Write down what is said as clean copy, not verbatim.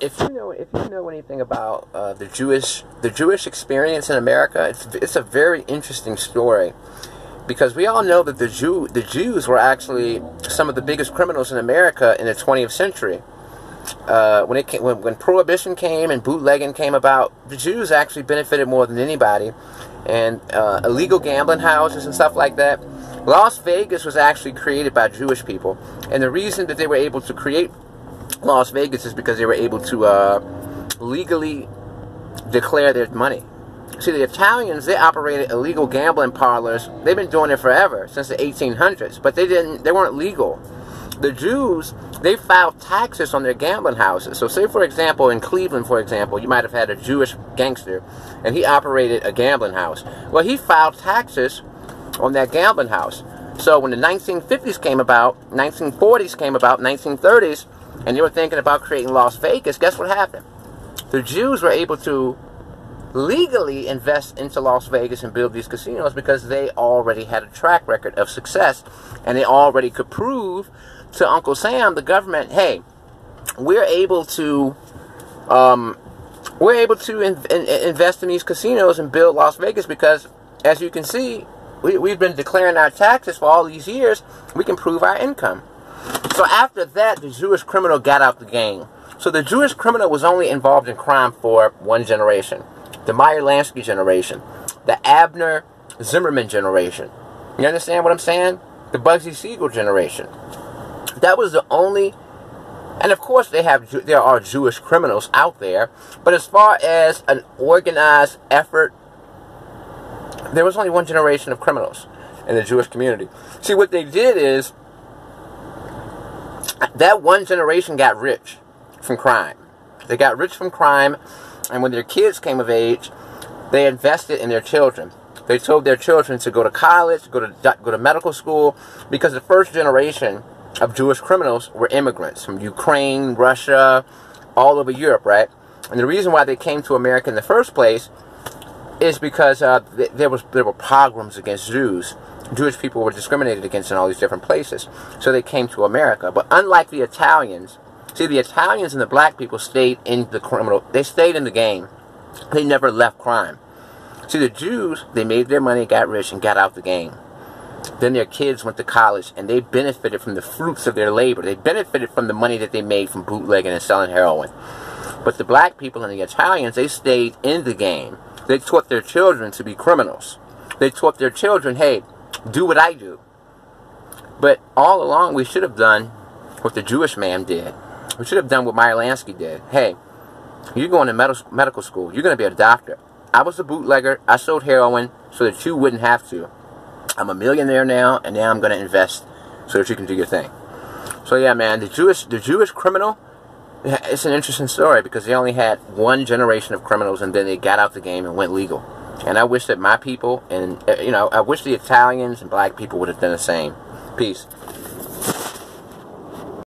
If you know anything about the Jewish experience in America, it's a very interesting story, because we all know that the Jews were actually some of the biggest criminals in America in the 20th century. When Prohibition came and bootlegging came about, the Jews actually benefited more than anybody, and illegal gambling houses and stuff like that. Las Vegas was actually created by Jewish people, and the reason that they were able to create Las Vegas is because they were able to legally declare their money. See, the Italians, they operated illegal gambling parlors. They've been doing it forever, since the 1800s, but they weren't legal. The Jews, they filed taxes on their gambling houses. So say, for example, in Cleveland, for example, you might have had a Jewish gangster, and he operated a gambling house. Well, he filed taxes on that gambling house. So when the 1950s came about, 1940s came about, 1930s, and they were thinking about creating Las Vegas, guess what happened? The Jews were able to legally invest into Las Vegas and build these casinos because they already had a track record of success, and they already could prove to Uncle Sam, the government, hey, we're able to invest in these casinos and build Las Vegas because, as you can see, we've been declaring our taxes for all these years. We can prove our income. So after that, the Jewish criminal got out the game. So the Jewish criminal was only involved in crime for one generation. The Meyer Lansky generation. The Abner Zimmerman generation. You understand what I'm saying? The Bugsy Siegel generation. That was the only... And of course there are Jewish criminals out there. But as far as an organized effort, there was only one generation of criminals in the Jewish community. See, what they did is, that one generation got rich from crime. They got rich from crime, and when their kids came of age, they invested in their children. They told their children to go to college, go to medical school, because the first generation of Jewish criminals were immigrants from Ukraine, Russia, all over Europe, right? And the reason why they came to America in the first place is because there were pogroms against Jews. Jewish people were discriminated against in all these different places. So they came to America. But unlike the Italians, see, the Italians and the black people stayed in they stayed in the game. They never left crime. See, the Jews, they made their money, got rich, and got out the game. Then their kids went to college, and they benefited from the fruits of their labor. They benefited from the money that they made from bootlegging and selling heroin. But the black people and the Italians, they stayed in the game. They taught their children to be criminals. They taught their children, hey, do what I do. But all along, we should have done what the Jewish man did. We should have done what Meyer Lansky did. Hey, you're going to medical school. You're going to be a doctor. I was a bootlegger. I sold heroin so that you wouldn't have to. I'm a millionaire now, and now I'm going to invest so that you can do your thing. So yeah, man, the Jewish criminal, it's an interesting story because they only had one generation of criminals, and then they got out the game and went legal. And I wish that my people, and I wish the Italians and black people would have done the same. Peace.